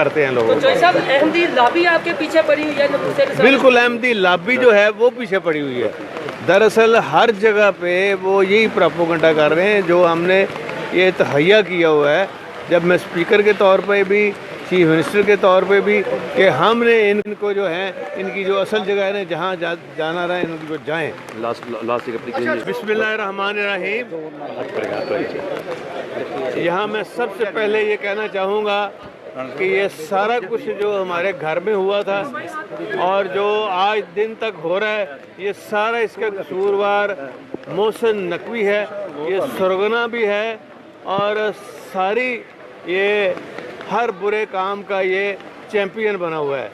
کرتے ہیں لوگوں تو साहब अहमदी लॉबी आपके पीछे पड़ी हुई है को। बिल्कुल अहमदी लॉबी जो है वो पीछे पड़ी हुई है। दरअसल हर जगह पे वो यही प्रोपेगेंडा कर रहे हैं जो हमने ये तहैया किया हुआ है, जब मैं स्पीकर के तौर पे भी, चीफ मिनिस्टर के तौर पे भी, कि हमने इनको जो है इनकी जो असल जगह है ना जहाँ जाना रहा है इनको जाएँ। बिस्मिल्लाहिर्रहमानिर्रहीम। यहाँ मैं सबसे पहले ये कहना चाहूँगा कि ये सारा कुछ जो हमारे घर में हुआ था और जो आज दिन तक हो रहा है, ये सारा इसका कसूरवार मोहसिन नकवी है, ये सरगना भी है और सारी ये हर बुरे काम का ये चैम्पियन बना हुआ है।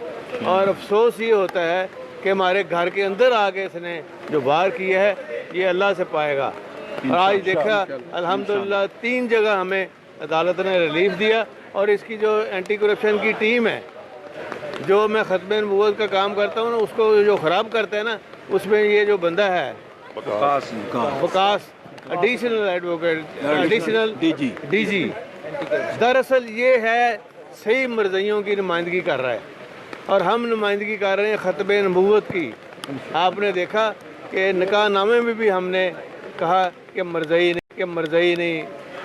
और अफसोस ये होता है कि हमारे घर के अंदर आके इसने जो वार किया है ये अल्लाह से पाएगा। और आज देखा अल्हम्दुलिल्लाह 3 जगह हमें अदालत ने रिलीफ दिया और इसकी जो एंटी करप्शन की टीम है, जो मैं ख़त्मे नबूवत का काम करता हूँ ना, उसको जो ख़राब करता है ना, उसमें ये जो बंदा है Waqas additional advocate additional DG, दरअसल ये है सही मर्ज़ियों की नुमाइंदगी कर रहा है और हम नुमाइंदगी कर रहे हैं ख़त्मे नबूवत की। आपने देखा कि निकाह नामे में भी हमने कहा कि मर्ज़ई नहीं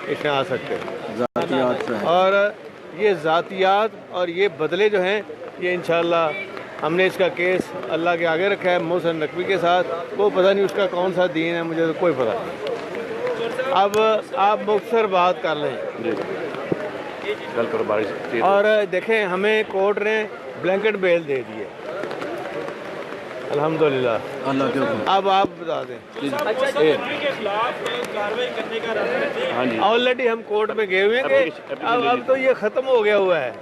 इसमें आ सकते, और ये ज़ातियात और ये बदले जो हैं ये इंशाअल्लाह हमने इसका केस अल्लाह के आगे रखा है मोहसिन नकवी के साथ। वो पता नहीं उसका कौन सा दीन है, मुझे तो कोई पता नहीं। अब आप मुख्तसर बात कर लें और देखें, हमें कोर्ट ने ब्लैंकेट बेल दे दी है अल्हम्दुलिल्लाह। अब आप बता दें। ऑलरेडी हम कोर्ट में गए हुए हैं कि अब तो ये ख़त्म हो गया हुआ है,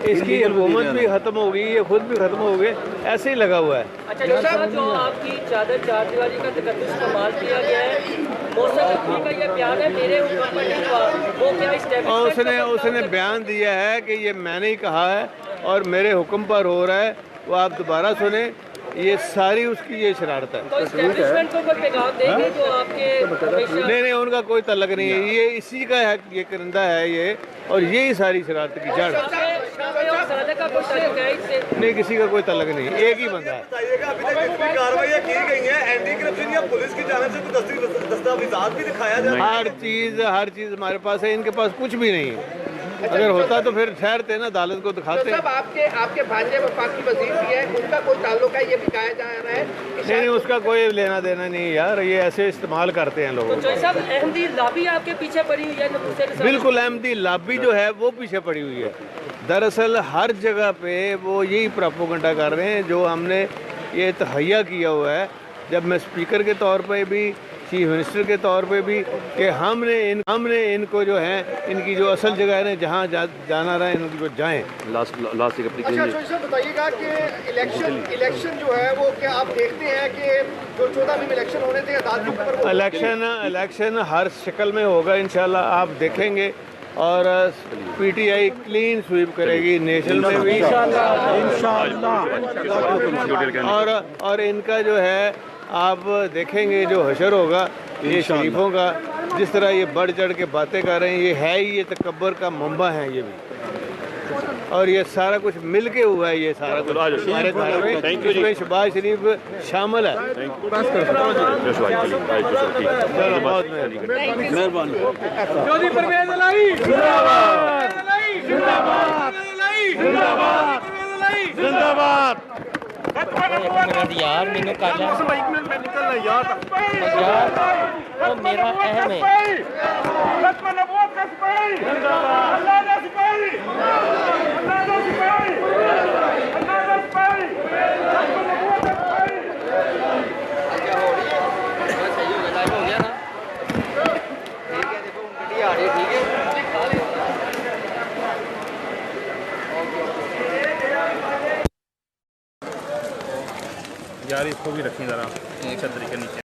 इसकी हुकूमत भी ख़त्म हो गई, ये खुद भी ख़त्म हो गए, ऐसे ही लगा हुआ है। अच्छा साहब, जो आपकी चादर चारदीवारी का तकद्दुस इस्तेमाल किया गया है, मोहसिन नकवी का ये बयान है मेरे हुक्म पर नहीं हुआ, वो क्या एस्टैब्लिशमेंट? और उसने बयान दिया है कि ये मैंने ही कहा है और मेरे हुक्म पर हो रहा है। वो आप दोबारा सुने, ये सारी उसकी ये शरारत है। तो एस्टैब्लिशमेंट को कोई पैगाम देंगे जो आपके? नहीं, उनका कोई तल्लक नहीं है, ये इसी का है, ये करिंदा है ये, और यही सारी शरारत की जड़। नहीं, किसी का कोई तल्लक नहीं, एक ही बंदा है। कार्रवाइयाँ की गई हैं एंटी करप्शन या पुलिस की जानिब से कुछ दस्तावेज़ात भी दिखाया जाए? हर चीज़ हमारे पास है, इनके पास कुछ भी नहीं है। अगर होता तो फिर ठहरते ना, अदालत को दिखाते। तो आपके भांजे वफाकी वजीर भी है, उनका कोई ताल्लुक है, ये भी कहा जा रहा है? नहीं, उसका कोई लेना देना नहीं यार, ये ऐसे इस्तेमाल करते हैं लोगों को। साहब अहमदी लॉबी आपके पीछे पड़ी हुई है? बिल्कुल अहमदी लॉबी जो है वो पीछे पड़ी हुई है। दरअसल हर जगह पे वो यही प्रोपेगेंडा कर रहे हैं जो हमने ये तहैया किया हुआ है, जब मैं स्पीकर के तौर पे भी, चीफ मिनिस्टर के तौर पे भी, कि हमने इनको जो है इनकी जो असल जगह है ना जहाँ जाना रहा है इनको जाएँ। अच्छा बताइएगा कि इलेक्शन जो है वो क्या आप देखते हैं कि जो 14 में इलेक्शन होने थे अदालत इलेक्शन हर शक्ल में होगा इंशाल्लाह, आप देखेंगे, और पीटीआई क्लीन स्वीप करेगी नेशनल में भी और इनका जो है आप देखेंगे जो हशर होगा ये शरीफों का, जिस तरह ये बढ़ चढ़ के बातें कर रहे हैं, ये है ही, ये तकब्बर का मंबा है ये भी, और ये सारा कुछ मिल के हुआ है, ये सारा कुछ हमारे घर में, इसमें शहबाज शरीफ शामिल है। चलो बहुत मेहरबानी। यार मैंने निकलना यार तो मेरा अहम यार, इसको भी रखें ज़रा छतरी के नीचे।